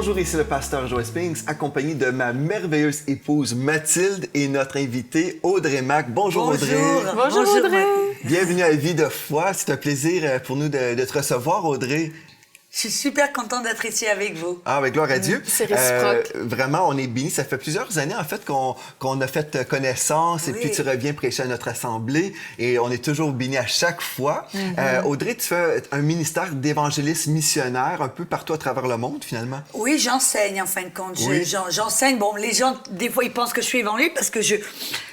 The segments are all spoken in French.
Bonjour, ici le pasteur Joël Spinks, accompagné de ma merveilleuse épouse Mathilde et notre invitée Audrey Mac. Bonjour Audrey. Bonjour Audrey. Bienvenue à Vie de foi. C'est un plaisir pour nous de te recevoir, Audrey. Je suis super contente d'être ici avec vous. Ah, avec gloire à Dieu. C'est réciproque. Vraiment, on est bénis. Ça fait plusieurs années, en fait, qu'on a fait connaissance. Et puis, tu reviens prêcher à notre assemblée. Et on est toujours bénis à chaque fois. Audrey, tu fais un ministère d'évangéliste missionnaire un peu partout à travers le monde, finalement. Oui, j'enseigne, en fin de compte. Oui. J'enseigne. Bon, les gens, des fois, ils pensent que je suis évangéliste parce que je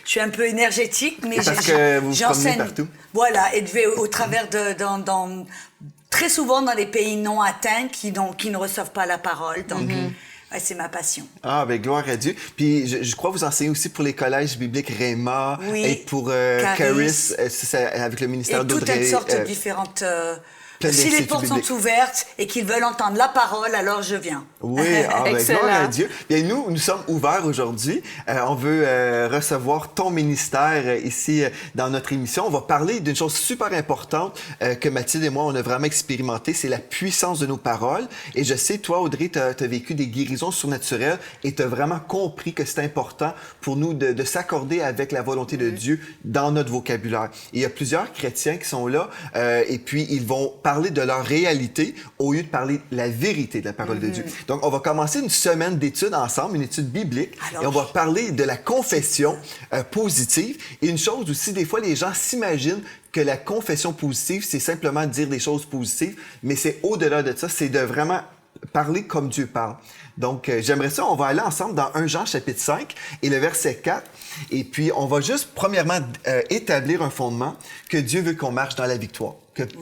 suis un peu énergétique. Mais parce que vous vous promenez partout. Voilà, et au travers très souvent dans des pays non atteints qui ne reçoivent pas la parole. Donc, ouais, c'est ma passion. Ah, avec gloire à Dieu. Puis, je crois que vous enseignez aussi pour les collèges bibliques Réma et pour Caris, avec le ministère d'Audrey. Et toutes sortes différentes... Si les portes sont ouvertes et qu'ils veulent entendre la parole, alors je viens. Oui, avec gloire à Dieu. Bien, nous sommes ouverts aujourd'hui. On veut recevoir ton ministère ici dans notre émission. On va parler d'une chose super importante que Mathilde et moi, on a vraiment expérimenté, c'est la puissance de nos paroles. Et je sais, toi, Audrey, tu as vécu des guérisons surnaturelles et tu as vraiment compris que c'est important pour nous de s'accorder avec la volonté de Dieu dans notre vocabulaire. Et il y a plusieurs chrétiens qui sont là et puis ils vont parler de leur réalité au lieu de parler la vérité de la parole de Dieu. Donc, on va commencer une semaine d'études ensemble, une étude biblique, et on va parler de la confession positive. Et une chose aussi, des fois, les gens s'imaginent que la confession positive, c'est simplement dire des choses positives, mais c'est au-delà de ça, c'est de vraiment parler comme Dieu parle. Donc, j'aimerais ça, on va aller ensemble dans 1 Jean chapitre 5 et le verset 4. Et puis, on va juste, premièrement, établir un fondement que Dieu veut qu'on marche dans la victoire.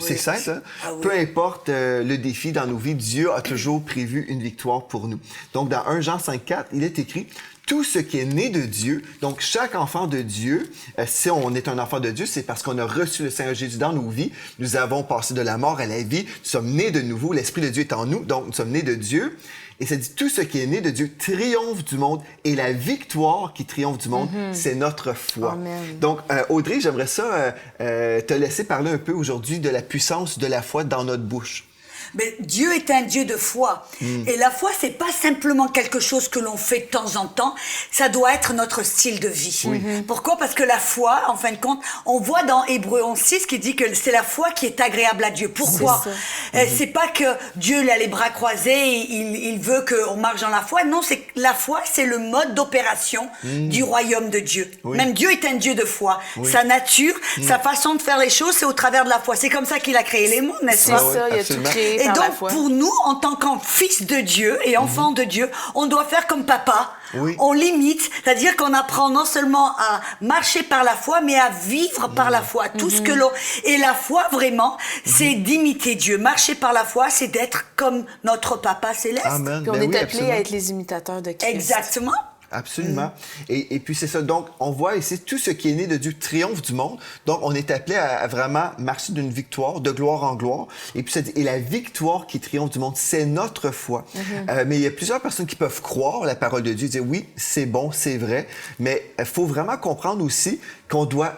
C'est simple, hein? Peu importe le défi dans nos vies, Dieu a toujours prévu une victoire pour nous. Donc, dans 1 Jean 5, 4, il est écrit « Tout ce qui est né de Dieu », donc chaque enfant de Dieu, si on est un enfant de Dieu, c'est parce qu'on a reçu le Seigneur Jésus dans nos vies. Nous avons passé de la mort à la vie. Nous sommes nés de nouveau. L'Esprit de Dieu est en nous, donc nous sommes nés de Dieu. Et ça dit, tout ce qui est né de Dieu triomphe du monde. Et la victoire qui triomphe du monde, c'est notre foi. Amen. Donc, Audrey, j'aimerais ça te laisser parler un peu aujourd'hui de la puissance de la foi dans notre bouche. Mais Dieu est un Dieu de foi. Et la foi, c'est pas simplement quelque chose que l'on fait de temps en temps. Ça doit être notre style de vie. Pourquoi? Parce que la foi, en fin de compte, on voit dans Hébreux 11:6 qui dit que c'est la foi qui est agréable à Dieu. Pourquoi? C'est pas que Dieu a les bras croisés et il veut qu'on marche dans la foi. Non, c'est la foi, c'est le mode d'opération du royaume de Dieu. Même Dieu est un Dieu de foi. Sa nature, sa façon de faire les choses, c'est au travers de la foi. C'est comme ça qu'il a créé les mondes, n'est-ce pas? C'est ça, il a tout créé. Et donc, pour nous, en tant qu'enfants de Dieu et enfants de Dieu, on doit faire comme papa. On limite, c'est-à-dire qu'on apprend non seulement à marcher par la foi, mais à vivre par la foi. Tout ce que l'on... Et la foi, vraiment, c'est d'imiter Dieu. Marcher par la foi, c'est d'être comme notre papa céleste. Amen. Puis on est appelés à être les imitateurs de Christ. Exactement. Absolument. Et puis c'est ça. Donc, on voit ici, tout ce qui est né de Dieu triomphe du monde. Donc, on est appelé à vraiment marcher d'une victoire, de gloire en gloire. Et puis, ça dit, et la victoire qui triomphe du monde, c'est notre foi. Mais il y a plusieurs personnes qui peuvent croire la parole de Dieu, dire oui, c'est bon, c'est vrai. Mais il faut vraiment comprendre aussi qu'on doit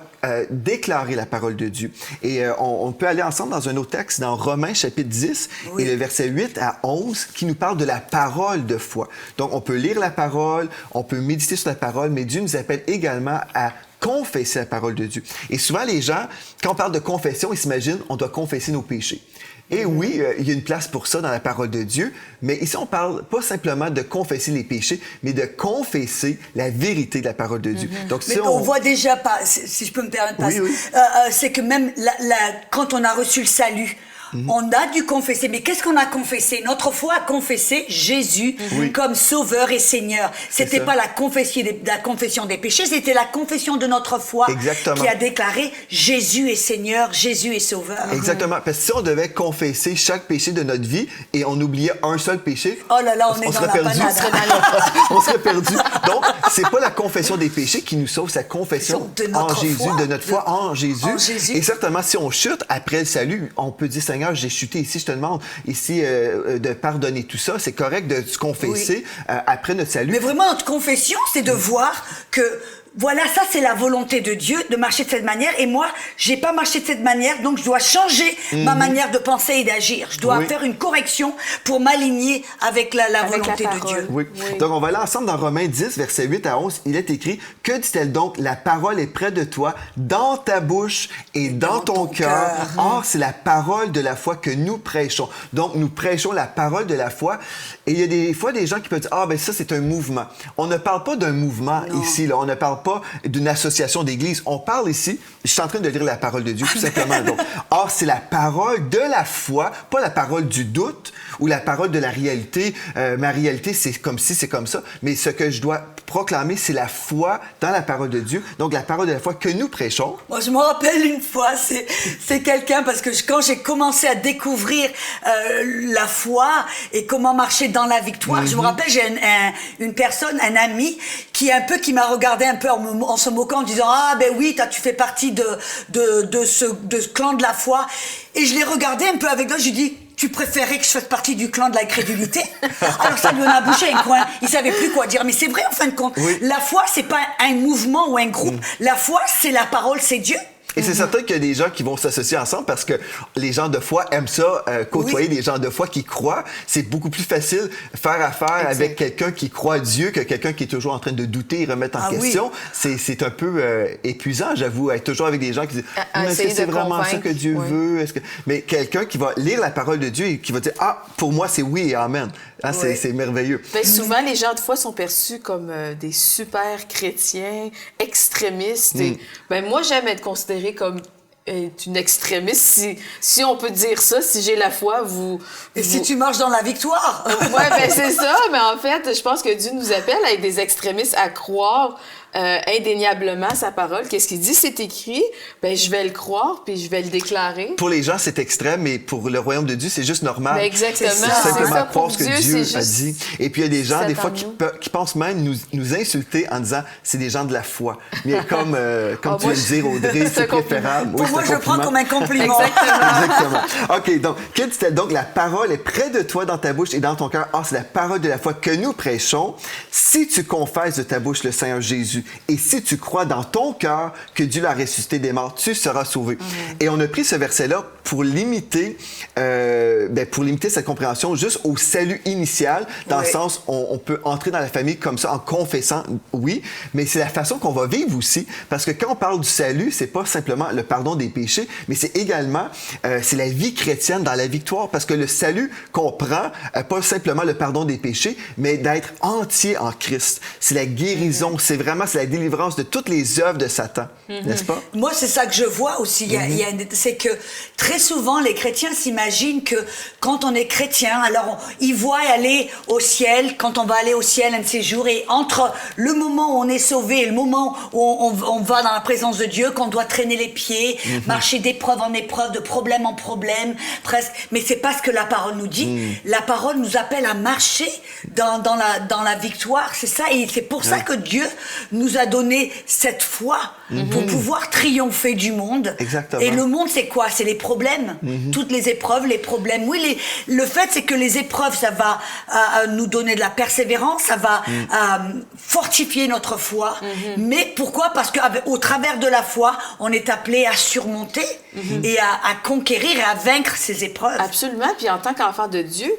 déclarer la parole de Dieu. Et on peut aller ensemble dans un autre texte, dans Romains chapitre 10, et le verset 8 à 11, qui nous parle de la parole de foi. Donc, on peut lire la parole, on peut méditer sur la parole, mais Dieu nous appelle également à confesser la parole de Dieu. Et souvent, les gens, quand on parle de confession, ils s'imaginent on doit confesser nos péchés. Et oui, il y a une place pour ça dans la parole de Dieu, mais ici, on parle pas simplement de confesser les péchés, mais de confesser la vérité de la parole de Dieu. Donc, mais on voit déjà, si je peux me permettre, c'est que même quand on a reçu le salut, on a dû confesser. Mais qu'est-ce qu'on a confessé? Notre foi a confessé Jésus comme Sauveur et Seigneur. C'était pas la confession des péchés, c'était la confession de notre foi qui a déclaré Jésus est Seigneur, Jésus est Sauveur. Exactement. Parce que si on devait confesser chaque péché de notre vie et on oubliait un seul péché, oh là là, on est dans la panade. On serait perdu. Donc, c'est pas la confession des péchés qui nous sauve, c'est la confession en Jésus, de notre foi en Jésus. Et certainement, si on chute après le salut, on peut dire Seigneur, j'ai chuté ici, je te demande ici de pardonner tout ça. C'est correct de se confesser après notre salut. Mais vraiment, notre confession, c'est de voir que voilà, ça c'est la volonté de Dieu de marcher de cette manière. Et moi, j'ai pas marché de cette manière, donc je dois changer ma manière de penser et d'agir. Je dois faire une correction pour m'aligner avec la volonté de Dieu. Oui. Donc on va aller ensemble dans Romains 10, versets 8 à 11. Il est écrit, « Que dit-elle donc? La parole est près de toi, dans ta bouche et dans ton cœur. Or, c'est la parole de la foi que nous prêchons. » Donc, nous prêchons la parole de la foi. Et il y a des fois des gens qui peuvent dire, « Ah, ben ça, c'est un mouvement. » On ne parle pas d'un mouvement ici, là. On ne parle pas d'une association d'église. On parle ici, je suis en train de lire la parole de Dieu, tout simplement. Donc, or, c'est la parole de la foi, pas la parole du doute ou la parole de la réalité. Ma réalité, c'est comme ci, c'est comme ça. Mais ce que je dois proclamer, c'est la foi dans la parole de Dieu. Donc, la parole de la foi que nous prêchons. Moi, je me rappelle une fois, c'est quelqu'un, parce que quand j'ai commencé à découvrir la foi et comment marcher dans la victoire, je me rappelle, j'ai une personne, un ami, qui m'a regardé un peu en se moquant, en disant, ah ben oui, toi tu fais partie de ce clan de la foi. Et je l'ai regardé un peu avec lui, je lui dis, tu préférais que je fasse partie du clan de la crédulité? Alors ça lui en a bouché un coin. Il savait plus quoi dire. Mais c'est vrai, en fin de compte. Oui. La foi, c'est pas un mouvement ou un groupe. La foi, c'est la parole, c'est Dieu. Et c'est certain qu'il y a des gens qui vont s'associer ensemble parce que les gens de foi aiment ça, côtoyer des gens de foi qui croient. C'est beaucoup plus facile faire affaire avec quelqu'un qui croit Dieu que quelqu'un qui est toujours en train de douter et remettre en question. Oui. C'est un peu épuisant, j'avoue, être toujours avec des gens qui disent « Est-ce que c'est vraiment ça que Dieu veut? » Mais quelqu'un qui va lire la parole de Dieu et qui va dire « Ah, pour moi, c'est oui et amen. » Ah, c'est merveilleux. Bien, souvent, les gens de foi sont perçus comme des super chrétiens, extrémistes. Et, moi, j'aime être considérée comme une extrémiste, si on peut dire ça, si j'ai la foi, Et si tu marches dans la victoire! Oui, ben c'est ça, mais en fait, je pense que Dieu nous appelle à être des extrémistes, à croire indéniablement sa parole. Qu'est-ce qu'il dit? C'est écrit. Ben, je vais le croire, puis je vais le déclarer. Pour les gens, c'est extrême, mais pour le royaume de Dieu, c'est juste normal. Ben exactement. C'est simplement croire ce que Dieu a dit. Et puis, il y a des gens, des fois, qui pensent même nous insulter en disant c'est des gens de la foi. Mais comme tu viens de dire, Audrey, c'est préférable. Pour moi, je le prends comme un compliment. Exactement. OK, donc, que dit-elle donc? La parole est près de toi, dans ta bouche et dans ton cœur. Ah, c'est la parole de la foi que nous prêchons. Si tu confesses de ta bouche le Seigneur Jésus, et si tu crois dans ton cœur que Dieu l'a ressuscité des morts, tu seras sauvé. Et on a pris ce verset-là pour limiter cette compréhension juste au salut initial, dans le sens on peut entrer dans la famille comme ça en confessant, oui, mais c'est la façon qu'on va vivre aussi, parce que quand on parle du salut, c'est pas simplement le pardon des péchés, mais c'est également c'est la vie chrétienne dans la victoire, parce que le salut comprend pas simplement le pardon des péchés, mais d'être entier en Christ. C'est la guérison, c'est la délivrance de toutes les œuvres de Satan, n'est-ce pas? Moi, c'est ça que je vois aussi. C'est que très souvent, les chrétiens s'imaginent que quand on est chrétien, alors ils voient aller au ciel, quand on va aller au ciel un de ces jours, et entre le moment où on est sauvé et le moment où on va dans la présence de Dieu, qu'on doit traîner les pieds, marcher d'épreuve en épreuve, de problème en problème, presque. Mais c'est pas ce que la parole nous dit. La parole nous appelle à marcher dans la victoire, c'est ça. Et c'est pour ça que Dieu nous a donné cette foi pour pouvoir triompher du monde. Exactement. Et le monde, c'est quoi? C'est les problèmes. Toutes les épreuves, les problèmes. Oui, le fait, c'est que les épreuves, ça va nous donner de la persévérance, ça va fortifier notre foi. Mais pourquoi? Parce qu'au travers de la foi, on est appelé à surmonter et à conquérir et à vaincre ces épreuves. Absolument. Puis en tant qu'enfant de Dieu,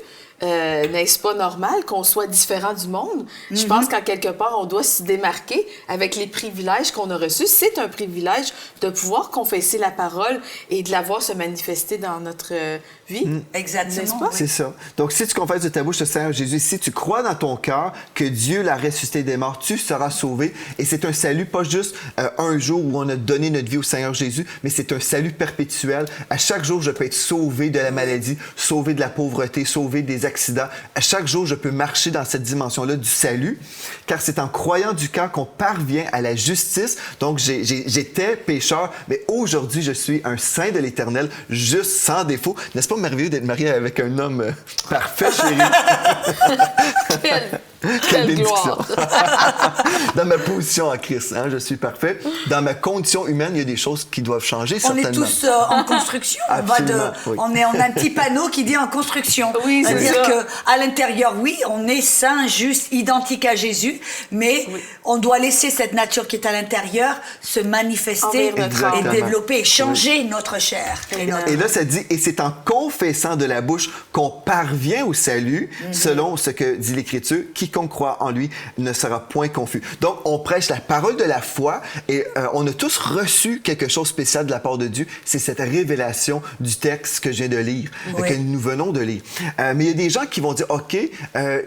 n'est-ce pas normal qu'on soit différent du monde? Je pense qu'en quelque part, on doit se démarquer avec les privilèges qu'on a reçus. C'est un privilège de pouvoir confesser la parole et de la voir se manifester dans notre vie. Exactement. N'est-ce pas? C'est ça. Donc, si tu confesses de ta bouche le Seigneur Jésus, si tu crois dans ton cœur que Dieu l'a ressuscité des morts, tu seras sauvé. Et c'est un salut, pas juste un jour où on a donné notre vie au Seigneur Jésus, mais c'est un salut perpétuel. À chaque jour, je peux être sauvé de la maladie, sauvé de la pauvreté, sauvé des accidents. À chaque jour, je peux marcher dans cette dimension-là du salut, car c'est en croyant du cœur qu'on parvient à la justice. Donc, j'étais pécheur, mais aujourd'hui, je suis un saint de l'Éternel, juste sans défaut. N'est-ce pas merveilleux d'être marié avec un homme parfait, chérie? Quelle Quelle bénédiction. gloire. Dans ma position en Christ, hein, je suis parfait. Dans ma condition humaine, il y a des choses qui doivent changer, On certainement. est tous en construction. Absolument, oui. On a un petit panneau qui dit en construction. Oui, c'est C'est-à-dire ça. qu'à l'intérieur, oui, on est saint, juste, identique à Jésus, mais on doit laisser cette nature qui est à l'intérieur se manifester Envers notre âme. et Exactement. développer, et changer notre chair. Et là, ça dit, et c'est en confessant de la bouche qu'on parvient au salut, selon ce que dit l'Écriture, quiconque croit en lui ne sera point confus. Donc, on prêche la parole de la foi et on a tous reçu quelque chose de spécial de la part de Dieu. C'est cette révélation du texte que je viens de lire, Oui. que nous venons de lire. Mais il y a des gens qui vont dire, OK,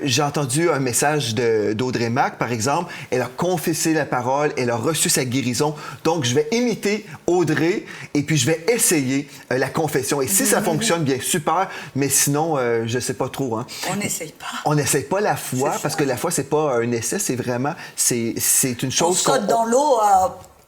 j'ai entendu un message d'Audrey Mac, par exemple, elle a confessé la parole, elle a reçu sa guérison, donc je vais imiter Audrey et puis je vais essayer la confession. Et si ça fonctionne, bien super, mais sinon, je sais pas trop. Hein. On n'essaye pas. On n'essaye pas la foi, C'est parce ça. que la foi, c'est pas un essai, c'est vraiment, c'est une On chose saute dans l'eau,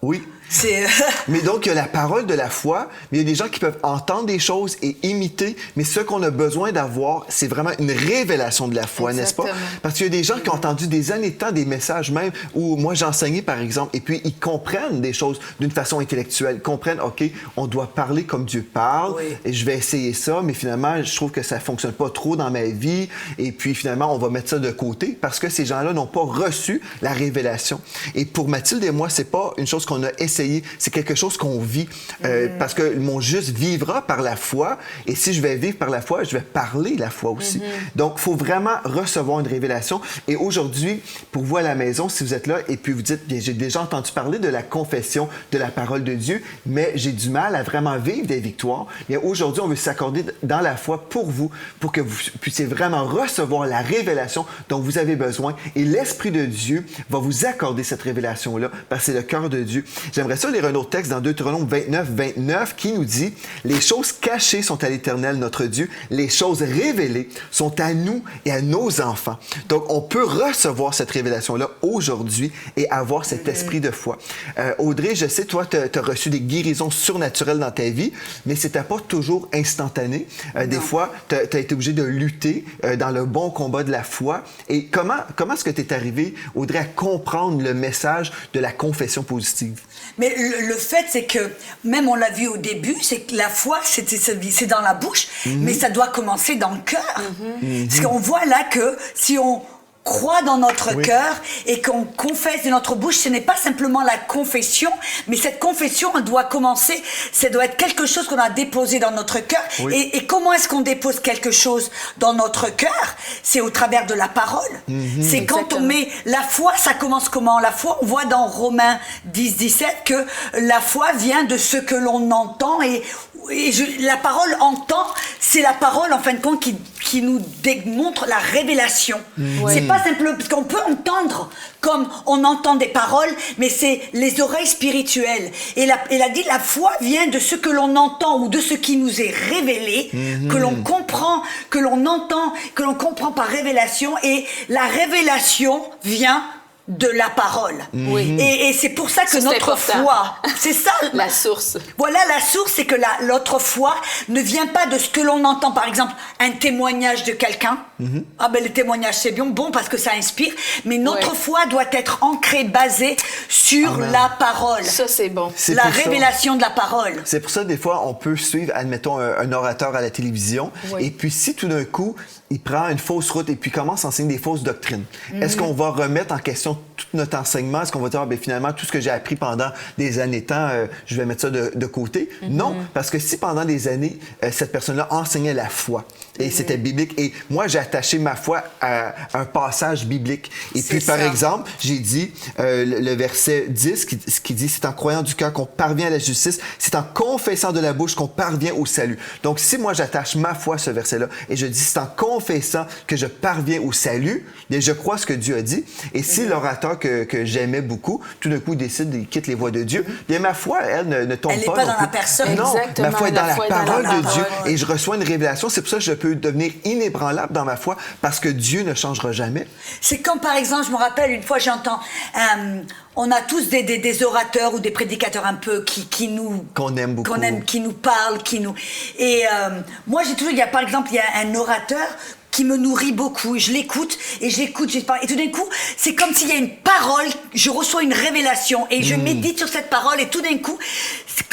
Oui. c'est... Mais donc, il y a la parole de la foi, mais il y a des gens qui peuvent entendre des choses et imiter, mais ce qu'on a besoin d'avoir, c'est vraiment une révélation de la foi, n'est-ce pas? Exactement. Parce qu'il y a des gens qui ont entendu des années de temps des messages même, où moi j'enseignais par exemple, et puis ils comprennent des choses d'une façon intellectuelle, ils comprennent, OK, on doit parler comme Dieu parle, Oui. et je vais essayer ça, mais finalement, je trouve que ça fonctionne pas trop dans ma vie, et puis finalement, on va mettre ça de côté, parce que ces gens-là n'ont pas reçu la révélation. Et pour Mathilde et moi, c'est pas une chose qu'on a essayé, c'est quelque chose qu'on vit, parce que mon juste vivra par la foi, et si je vais vivre par la foi, je vais parler la foi aussi. Donc, il faut vraiment recevoir une révélation. Et aujourd'hui, pour vous à la maison, si vous êtes là et puis vous dites, bien, j'ai déjà entendu parler de la confession de la parole de Dieu, mais j'ai du mal à vraiment vivre des victoires, bien, aujourd'hui, on veut s'accorder dans la foi pour vous, pour que vous puissiez vraiment recevoir la révélation dont vous avez besoin. Et l'Esprit de Dieu va vous accorder cette révélation-là, parce que c'est le cœur de Dieu. J'aimerais ça lire un autre texte dans Deutéronome 29, 29, qui nous dit « Les choses cachées sont à l'Éternel, notre Dieu. Les choses révélées sont à nous et à nos enfants. » Donc, on peut recevoir cette révélation-là aujourd'hui et avoir cet esprit de foi. Audrey, je sais, toi, tu as reçu des guérisons surnaturelles dans ta vie, mais c'était pas toujours instantané. Des fois, tu as été obligé de lutter dans le bon combat de la foi. Et comment est-ce que tu es arrivé, Audrey, à comprendre le message de la confession positive? Mais le fait, c'est que, même on l'a vu au début, c'est que la foi, c'est dans la bouche, mais ça doit commencer dans le cœur. Parce qu'on voit là que si on croit dans notre cœur et qu'on confesse de notre bouche, ce n'est pas simplement la confession, mais cette confession, elle doit commencer, ça doit être quelque chose qu'on a déposé dans notre cœur. Oui. Et comment est-ce qu'on dépose quelque chose dans notre cœur? C'est au travers de la parole. C'est quand on Exactement. met la foi, ça commence comment? La foi, on voit dans Romains 10, 17 que la foi vient de ce que l'on entend et la parole entend, c'est la parole en fin de compte qui nous démontre la révélation. C'est pas simplement parce qu'on peut entendre comme on entend des paroles, mais c'est les oreilles spirituelles. Et elle a dit la foi vient de ce que l'on entend ou de ce qui nous est révélé, que l'on comprend, que l'on entend, que l'on comprend par révélation. Et la révélation vient de la parole. Oui. Et c'est pour ça que Ça, c'est notre important. foi, c'est ça. La source. Voilà, la source, c'est que notre foi ne vient pas de ce que l'on entend. Par exemple, un témoignage de quelqu'un. Ah ben le témoignage, c'est bon parce que ça inspire. Mais notre Ouais. foi doit être ancrée, basée sur Amen. la parole. Ça, c'est bon. C'est La pour ça. révélation de la parole. C'est pour ça, des fois, on peut suivre, admettons, un orateur à la télévision, Oui. et puis si tout d'un coup, il prend une fausse route et puis commence à enseigner des fausses doctrines, est-ce qu'on va remettre en question tout notre enseignement? Est-ce qu'on va dire, finalement, tout ce que j'ai appris pendant des années de temps, je vais mettre ça de côté? Non, parce que si pendant des années, cette personne-là enseignait la foi, et c'était biblique, et moi, j'ai attaché ma foi à un passage biblique. Et puis, par ça. exemple, j'ai dit le verset 10 qui dit « C'est en croyant du cœur qu'on parvient à la justice, c'est en confessant de la bouche qu'on parvient au salut. » Donc, si moi, j'attache ma foi à ce verset-là, et je dis « C'est en confessant que je parviens au salut », bien, je crois ce que Dieu a dit. Et si l'orateur que j'aimais beaucoup, tout d'un coup, décide de quitter les voies de Dieu, bien, ma foi, elle, ne tombe Elle n'est pas pas non dans plus. la personne. Non, Exactement, ma foi est dans la la foi est dans la parole de parole. Dieu. Et je reçois une révélation. C'est pour ça que je peux devenir inébranlable dans ma foi, parce que Dieu ne changera jamais. C'est comme par exemple, je me rappelle une fois, j'entends, on a tous des orateurs ou des prédicateurs un peu qui nous Qu'on aime beaucoup. qui nous parlent, et moi j'ai toujours, par exemple, il y a un orateur qui me nourrit beaucoup. Je l'écoute et j'écoute. Et tout d'un coup, c'est comme s'il y a une parole, je reçois une révélation et je médite sur cette parole et tout d'un coup,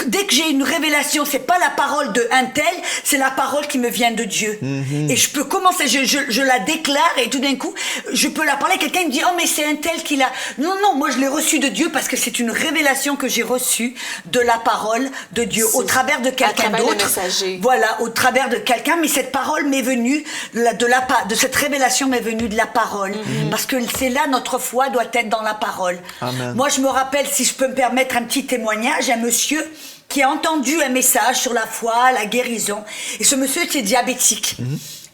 dès que j'ai une révélation, c'est pas la parole de un tel, c'est la parole qui me vient de Dieu. Et je peux commencer, je la déclare et tout d'un coup, je peux la parler. Quelqu'un me dit, oh mais c'est un tel qui l'a... Non, moi je l'ai reçu de Dieu parce que c'est une révélation que j'ai reçue de la parole de Dieu au travers de quelqu'un d'autre. Voilà, au travers de quelqu'un, mais cette parole m'est venue de cette révélation m'est venue de la parole. Parce que c'est là notre foi doit être dans la parole. Amen. Moi, je me rappelle, si je peux me permettre un petit témoignage, un monsieur qui a entendu un message sur la foi, la guérison. Et ce monsieur était diabétique.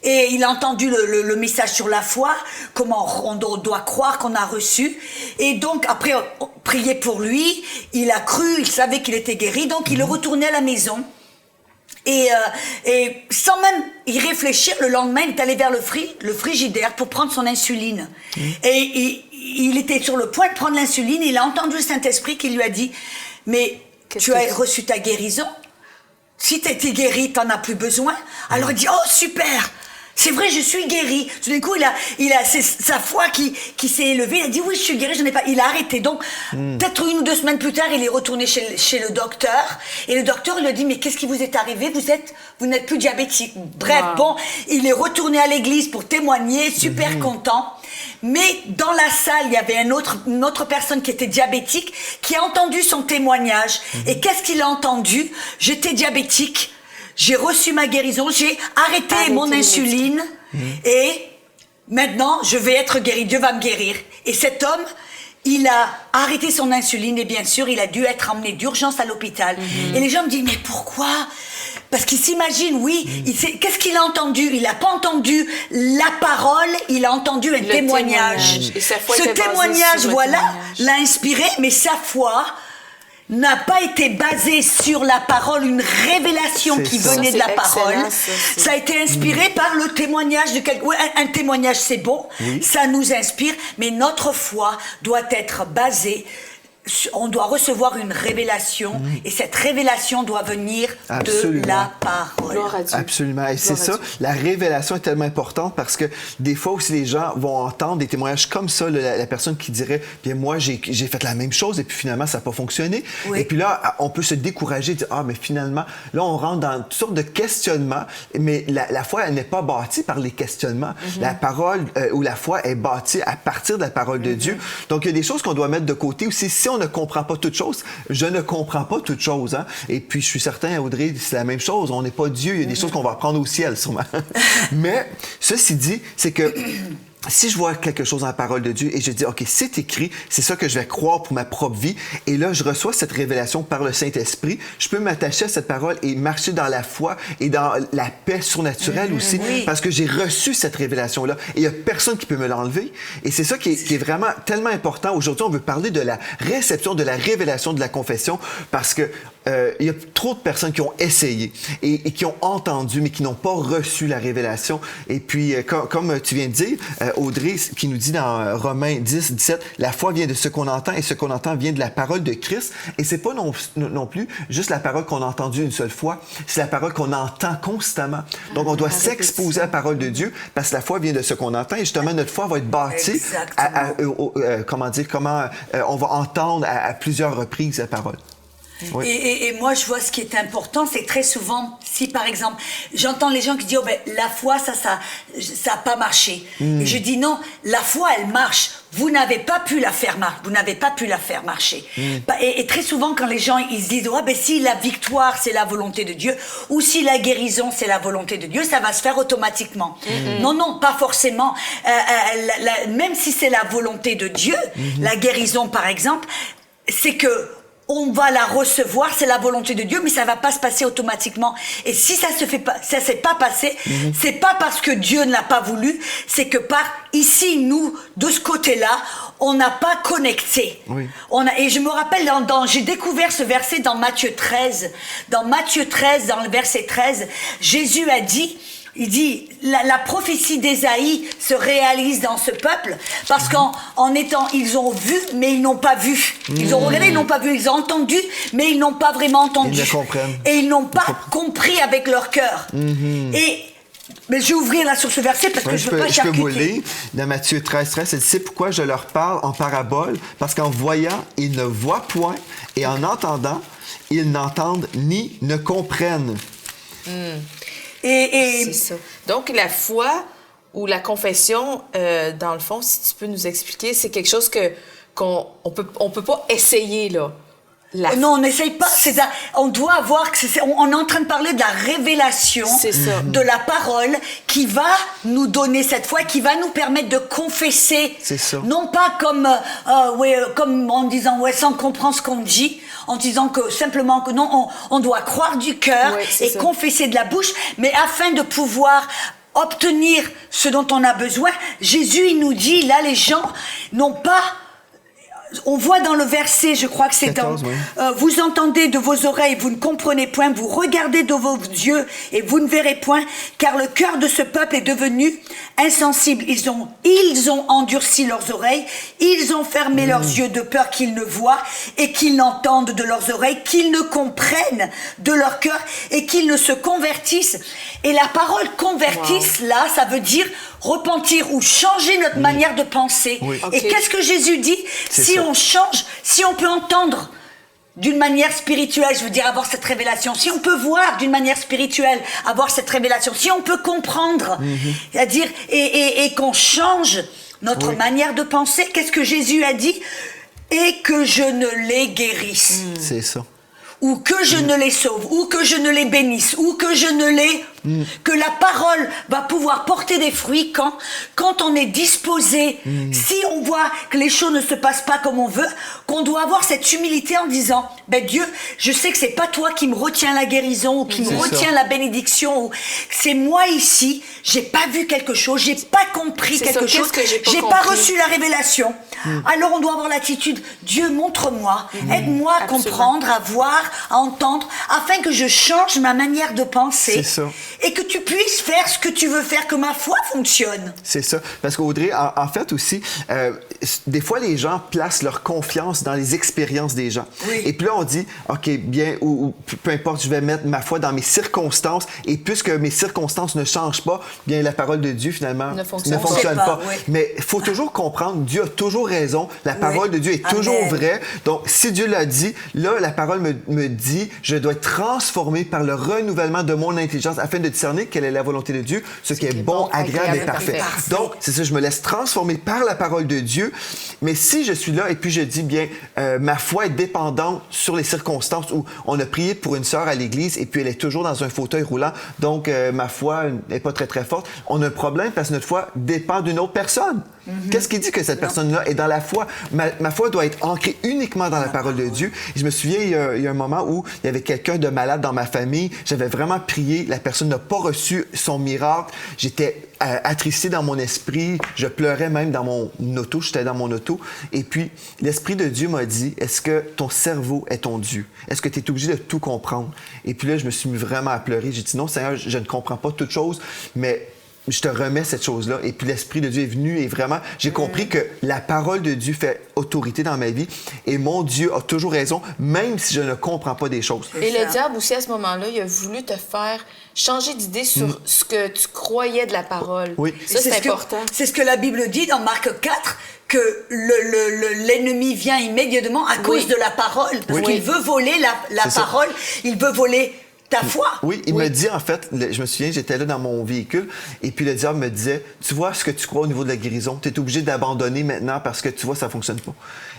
Et il a entendu le message sur la foi, comment on doit croire qu'on a reçu. Et donc, après, on priait pour lui, il a cru, il savait qu'il était guéri, donc il est retourné à la maison. Et sans même y réfléchir, le lendemain, il est allé vers le frigidaire pour prendre son insuline. Et il était sur le point de prendre l'insuline, il a entendu le Saint-Esprit qui lui a dit, mais tu as reçu ta guérison? Si tu as été guéri, tu n'en as plus besoin. Alors il dit, oh super! C'est vrai, je suis guéri. Tout d'un coup, c'est sa foi qui s'est élevée. Il a dit, oui, je suis guéri, je n'ai pas. Il a arrêté. Donc, peut-être 1 ou 2 semaines plus tard, il est retourné chez le docteur. Et le docteur, il lui a dit, mais qu'est-ce qui vous est arrivé? Vous n'êtes plus diabétique. Bref, bon, il est retourné à l'église pour témoigner, super content. Mais dans la salle, il y avait une autre personne qui était diabétique, qui a entendu son témoignage. Et qu'est-ce qu'il a entendu? J'étais diabétique. J'ai reçu ma guérison, j'ai arrêté mon insuline et maintenant je vais être guéri, Dieu va me guérir. Et cet homme, il a arrêté son insuline et bien sûr il a dû être emmené d'urgence à l'hôpital. Et les gens me disent, mais pourquoi? Parce qu'il s'imagine, qu'est-ce qu'il a entendu? Il n'a pas entendu la parole, il a entendu un témoignage. Et sa foi Ce témoignage, l'a inspiré, mais sa foi n'a pas été basé sur la parole, une révélation qui venait de la parole. Ça a été inspiré par le témoignage de quelqu'un. Un témoignage, c'est bon, ça nous inspire, mais notre foi doit être basée. On doit recevoir une révélation et cette révélation doit venir de la parole. Gloire à Dieu. Absolument. Et c'est ça, la révélation est tellement importante parce que des fois aussi les gens vont entendre des témoignages comme ça, la personne qui dirait, bien moi j'ai fait la même chose et puis finalement ça n'a pas fonctionné. Et puis là, on peut se décourager, dire, ah mais finalement, là on rentre dans toutes sortes de questionnements, mais la foi elle n'est pas bâtie par les questionnements. La parole ou la foi est bâtie à partir de la parole de Dieu. Donc il y a des choses qu'on doit mettre de côté aussi. Si on ne comprend pas toutes choses, je ne comprends pas toutes choses. Hein? Et puis, je suis certain, Audrey, c'est la même chose. On n'est pas Dieu. Il y a des choses qu'on va apprendre au ciel, sûrement. Mais, ceci dit, c'est que si je vois quelque chose dans la parole de Dieu et je dis, OK, c'est écrit, c'est ça que je vais croire pour ma propre vie, et là, je reçois cette révélation par le Saint-Esprit, je peux m'attacher à cette parole et marcher dans la foi et dans la paix surnaturelle aussi, parce que j'ai reçu cette révélation-là. Et il n'y a personne qui peut me l'enlever. Et c'est ça qui est vraiment tellement important. Aujourd'hui, on veut parler de la réception, de la révélation de la confession, parce que il y a trop de personnes qui ont essayé et qui ont entendu, mais qui n'ont pas reçu la révélation. Et puis, comme tu viens de dire, Audrey, qui nous dit dans Romains 10, 17, la foi vient de ce qu'on entend et ce qu'on entend vient de la parole de Christ. Et c'est pas non plus juste la parole qu'on a entendue une seule fois, c'est la parole qu'on entend constamment. Donc, on doit s'exposer à la parole de Dieu parce que la foi vient de ce qu'on entend et justement, notre foi va être bâtie comment on va entendre à plusieurs reprises la parole. Oui. Et moi, je vois ce qui est important, c'est très souvent, si par exemple, j'entends les gens qui disent, oh ben, la foi, ça a pas marché. Et je dis non, la foi, elle marche. Vous n'avez pas pu la faire marcher. Et très souvent, quand les gens, ils se disent, oh ben, si la victoire, c'est la volonté de Dieu, ou si la guérison, c'est la volonté de Dieu, ça va se faire automatiquement. Non, pas forcément. Même si c'est la volonté de Dieu, la guérison, par exemple, c'est que on va la recevoir, c'est la volonté de Dieu, mais ça va pas se passer automatiquement. Et si ça s'est pas passé, c'est pas parce que Dieu ne l'a pas voulu, c'est que ici, nous, de ce côté-là, on n'a pas connecté. Et je me rappelle, j'ai découvert ce verset dans Matthieu 13. Dans Matthieu 13, dans le verset 13, Jésus a dit, il dit, la prophétie d'Ésaïe se réalise dans ce peuple parce ils ont vu, mais ils n'ont pas vu. Ils ont regardé, ils n'ont pas vu. Ils ont entendu, mais ils n'ont pas vraiment entendu. Ils ne comprennent. Et ils n'ont pas compris avec leur cœur. Et Mais je vais ouvrir là sur ce verset parce que je ne veux pas Je peux vous charcuter. lire dans Matthieu 13, c'est pourquoi je leur parle en parabole, parce qu'en voyant, ils ne voient point, et en entendant, ils n'entendent ni ne comprennent. Et C'est ça. Donc, la foi ou la confession, dans le fond, si tu peux nous expliquer, c'est quelque chose qu'on peut pas essayer, là. non, on n'essaye pas. C'est ça. On doit avoir. On est en train de parler de la révélation C'est ça. de la parole qui va nous donner cette foi, qui va nous permettre de confesser. C'est ça. Non pas comme en disant sans comprendre ce qu'on dit, en disant que simplement que non, on doit croire du cœur Ouais, c'est et ça. confesser de la bouche, mais afin de pouvoir obtenir ce dont on a besoin. Jésus, il nous dit là, les gens n'ont pas. On voit dans le verset, je crois que c'est 14, oui. vous entendez de vos oreilles, vous ne comprenez point, vous regardez de vos yeux et vous ne verrez point, car le cœur de ce peuple est devenu insensible. Ils ont endurci leurs oreilles, ils ont fermé leurs yeux de peur qu'ils ne voient et qu'ils n'entendent de leurs oreilles, qu'ils ne comprennent de leur cœur et qu'ils ne se convertissent. Et la parole convertisse, là, ça veut dire repentir ou changer notre manière de penser. Oui. Et Ok. qu'est-ce que Jésus dit? C'est Si ça. on change, si on peut entendre d'une manière spirituelle, je veux dire avoir cette révélation, si on peut voir d'une manière spirituelle, avoir cette révélation, si on peut comprendre, c'est-à-dire et qu'on change notre Oui. manière de penser, qu'est-ce que Jésus a dit? Et que je ne les guérisse, C'est ça. ou que je ne les sauve, ou que je ne les bénisse, ou que je ne les... Que la parole va pouvoir porter des fruits quand on est disposé, si on voit que les choses ne se passent pas comme on veut, qu'on doit avoir cette humilité en disant, ben Dieu, je sais que c'est pas toi qui me retiens la guérison, ou qui me C'est retiens ça. la bénédiction, ou c'est moi ici, j'ai pas vu quelque chose, j'ai pas compris C'est quelque ça, chose, qu'est-ce que j'ai pas pas compris? reçu la révélation. Alors on doit avoir l'attitude, Dieu montre-moi, aide-moi à Absolument. comprendre, à voir, à entendre, afin que je change ma manière de penser. C'est ça. Et que tu puisses faire ce que tu veux faire, que ma foi fonctionne. C'est ça. Parce qu'Audrey, en fait aussi, des fois, les gens placent leur confiance dans les expériences des gens. Oui. Et puis là, on dit, OK, bien, ou peu importe, je vais mettre ma foi dans mes circonstances. Et puisque mes circonstances ne changent pas, bien, la parole de Dieu, finalement, Ne fonctionne pas, oui. Mais il faut toujours comprendre, Dieu a toujours raison. La parole de Dieu est toujours Amen. vraie. Donc, si Dieu l'a dit, là, la parole me dit, je dois être transformé par le renouvellement de mon intelligence afin de discerner quelle est la volonté de Dieu, ce qui est bon, agréable et parfait. parfait. Donc, c'est ça, je me laisse transformer par la parole de Dieu. Mais si je suis là et puis je dis, bien, ma foi est dépendante sur les circonstances où on a prié pour une sœur à l'église et puis elle est toujours dans un fauteuil roulant, donc ma foi n'est pas très, très forte, on a un problème parce que notre foi dépend d'une autre personne. Qu'est-ce qui dit que cette personne-là est dans la foi? Ma foi doit être ancrée uniquement dans la parole de Dieu. Et je me souviens, il y a un moment où il y avait quelqu'un de malade dans ma famille. J'avais vraiment prié. La personne n'a pas reçu son miracle. J'étais attristé dans mon esprit. Je pleurais même dans mon auto. J'étais dans mon auto. Et puis, l'Esprit de Dieu m'a dit, est-ce que ton cerveau est ton Dieu? Est-ce que tu es obligé de tout comprendre? Et puis là, je me suis mis vraiment à pleurer. J'ai dit, non, Seigneur, je ne comprends pas toutes choses, mais je te remets cette chose-là. Et puis l'Esprit de Dieu est venu et vraiment, j'ai compris que la parole de Dieu fait autorité dans ma vie et mon Dieu a toujours raison, même si je ne comprends pas des choses. Et ça. le diable aussi, à ce moment-là, il a voulu te faire changer d'idée sur ce que tu croyais de la parole. Oui. Ça, c'est ce que- important. C'est ce que la Bible dit dans Marc 4, que l'ennemi vient immédiatement à cause de la parole. Parce Oui. qu'il veut voler la C'est ça. parole, il veut voler ta foi. Oui, il me dit en fait, je me souviens, j'étais là dans mon véhicule et puis le diable me disait, tu vois ce que tu crois au niveau de la guérison, tu es obligé d'abandonner maintenant parce que tu vois, ça fonctionne pas.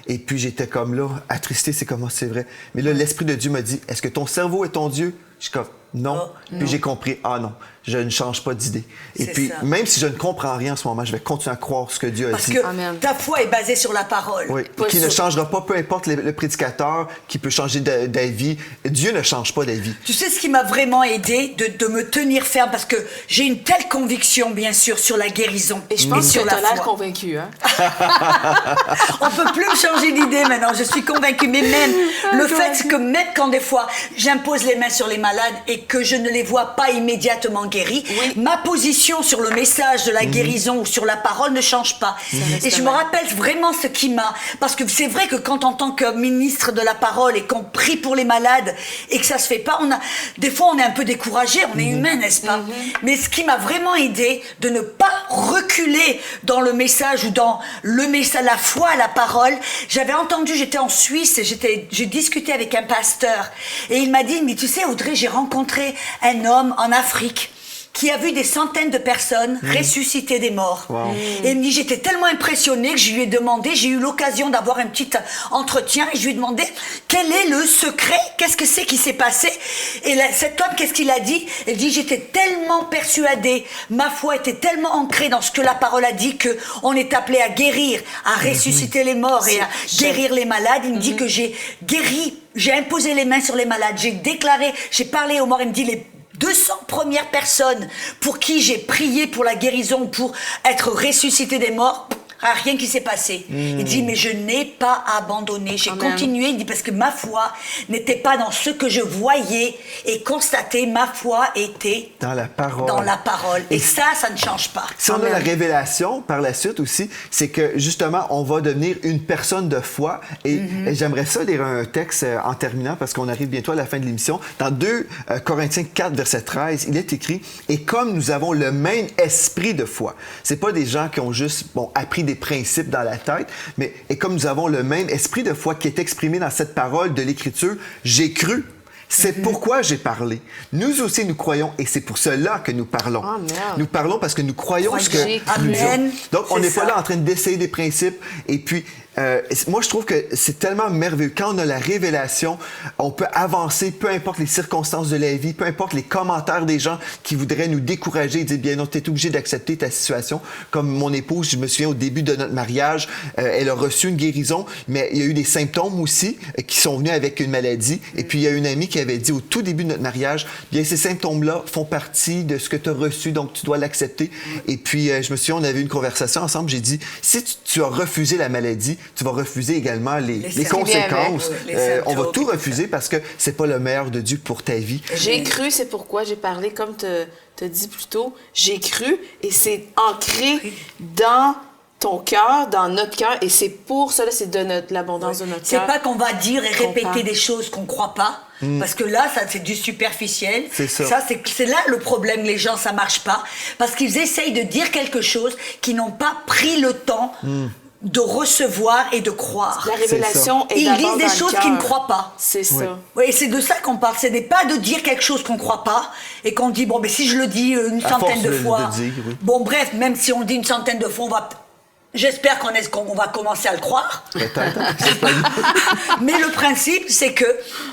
Et puis j'étais comme là, attristé, c'est comme c'est vrai. Mais là, l'Esprit de Dieu m'a dit, est-ce que ton cerveau est ton Dieu? Je suis comme, non. Oh, Puis non. j'ai compris, ah non, je ne change pas d'idée. Et C'est puis, ça. même si je ne comprends rien en ce moment, je vais continuer à croire ce que Dieu a Parce dit. que Amen. ta foi est basée sur la parole. Oui, Pas qui ne sûr. changera pas, peu importe le prédicateur qui peut changer d'avis. Dieu ne change pas d'avis. Tu sais ce qui m'a vraiment aidé de me tenir ferme parce que j'ai une telle conviction, bien sûr, sur la guérison Et je pense sur que tu la as l'air foi. convaincu, hein? On peut plus me changer d'idée maintenant, je suis convaincue. Mais même le fait que même quand des fois j'impose les mains sur les malades et que je ne les vois pas immédiatement guéris, ma position sur le message de la guérison ou sur la parole ne change pas. Et je me rappelle vraiment ce qui m'a... Parce que c'est vrai que quand en tant que ministre de la parole et qu'on prie pour les malades et que ça se fait pas, des fois on est un peu découragé, on est humain, n'est-ce pas? Mais ce qui m'a vraiment aidé, de ne pas reculer dans le message ou dans le message, la foi, la parole. J'avais entendu, j'étais en Suisse et j'ai discuté avec un pasteur et il m'a dit, mais tu sais Audrey, j'ai rencontré un homme en Afrique qui a vu des centaines de personnes ressusciter des morts. Wow. Et il me dit, j'étais tellement impressionnée que je lui ai demandé, j'ai eu l'occasion d'avoir un petit entretien, et je lui ai demandé, quel est le secret? Qu'est-ce que c'est qui s'est passé? Et cet homme, qu'est-ce qu'il a dit? Il dit, j'étais tellement persuadée, ma foi était tellement ancrée dans ce que la parole a dit, qu'on est appelé à guérir, à ressusciter les morts et à guérir les malades. Il me dit que j'ai guéri, j'ai imposé les mains sur les malades, j'ai déclaré, j'ai parlé aux morts. Il me dit, les 200 premières personnes pour qui j'ai prié pour la guérison, pour être ressuscité des morts, rien qui s'est passé. Il dit, mais je n'ai pas abandonné. J'ai continué. Il dit, parce que ma foi n'était pas dans ce que je voyais et constatais. Ma foi était dans la parole. Dans la parole. Et ça ne change pas. Si on a la révélation par la suite aussi, c'est que justement, on va devenir une personne de foi. Et j'aimerais ça lire un texte en terminant, parce qu'on arrive bientôt à la fin de l'émission. Dans 2 Corinthiens 4, verset 13, il est écrit, « Et comme nous avons le même esprit de foi. » C'est pas des gens qui ont juste appris des principes dans la tête, mais et comme nous avons le même esprit de foi qui est exprimé dans cette parole de l'Écriture, j'ai cru. C'est pourquoi j'ai parlé. Nous aussi, nous croyons, et c'est pour cela que nous parlons. Oh, nous parlons parce que nous croyons ce que nous disons. Donc, on n'est pas là en train d'essayer des principes. Et puis, moi, je trouve que c'est tellement merveilleux. Quand on a la révélation, on peut avancer, peu importe les circonstances de la vie, peu importe les commentaires des gens qui voudraient nous décourager et dire, bien non, tu es obligé d'accepter ta situation. Comme mon épouse, je me souviens au début de notre mariage, elle a reçu une guérison, mais il y a eu des symptômes aussi qui sont venus avec une maladie. Et puis, il y a une amie qui avait dit au tout début de notre mariage, bien, ces symptômes-là font partie de ce que tu as reçu, donc tu dois l'accepter. Et puis, je me souviens, on avait eu une conversation ensemble, j'ai dit, si tu as refusé la maladie, tu vas refuser également les conséquences. On va tout refuser parce que c'est pas le meilleur de Dieu pour ta vie. J'ai cru, c'est pourquoi j'ai parlé, comme tu dit plus tôt, j'ai cru et c'est ancré dans ton cœur, dans notre cœur, et c'est pour cela, c'est de l'abondance de notre cœur. C'est pas qu'on va dire et répéter des choses qu'on croit pas. Parce que là, ça, c'est du superficiel. C'est ça. C'est là le problème, les gens, ça marche pas. Parce qu'ils essayent de dire quelque chose qu'ils n'ont pas pris le temps de recevoir et de croire. La révélation est ils d'abord disent des choses qu'ils ne croient pas. C'est ça. Oui, et c'est de ça qu'on parle. Ce n'est pas de dire quelque chose qu'on ne croit pas et qu'on dit, bon, mais si je le dis une centaine de fois... De dire, oui. Bon, bref, même si on le dit une centaine de fois, j'espère qu'on va commencer à le croire. Mais le principe, c'est que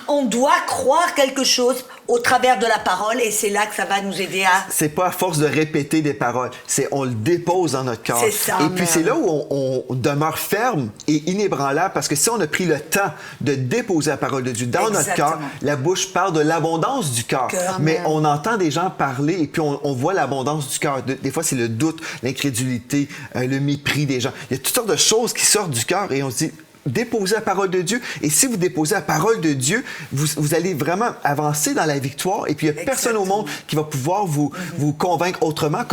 on doit croire quelque chose au travers de la parole, et c'est là que ça va nous aider à... C'est pas à force de répéter des paroles, c'est on le dépose dans notre cœur. C'est ça. Et puis c'est là où on demeure ferme et inébranlable, parce que si on a pris le temps de déposer la parole de Dieu dans notre cœur, la bouche parle de l'abondance du cœur. Mais on entend des gens parler et puis on voit l'abondance du cœur. Des fois, c'est le doute, l'incrédulité, le mépris des gens. Il y a toutes sortes de choses qui sortent du cœur et on se dit... Déposez la parole de Dieu. Et si vous déposez la parole de Dieu, vous allez vraiment avancer dans la victoire. Et puis, il n'y a personne au monde qui va pouvoir vous convaincre autrement.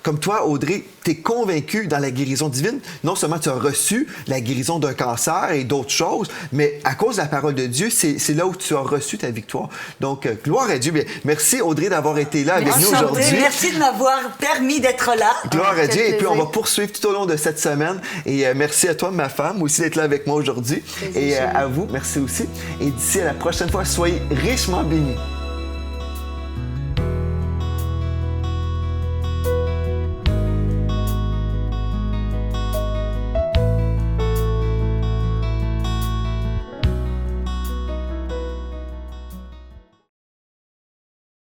Comme toi, Audrey, tu es convaincue dans la guérison divine. Non seulement tu as reçu la guérison d'un cancer et d'autres choses, mais à cause de la parole de Dieu, c'est là où tu as reçu ta victoire. Donc, gloire à Dieu. Bien, merci, Audrey, d'avoir été là avec nous aujourd'hui. Merci de m'avoir permis d'être là. Gloire à Dieu. Et puis, on va poursuivre tout au long de cette semaine. Et merci à toi, ma femme, aussi d'être là avec moi aujourd'hui. Et à vous, merci aussi. Et d'ici à la prochaine fois, soyez richement bénis.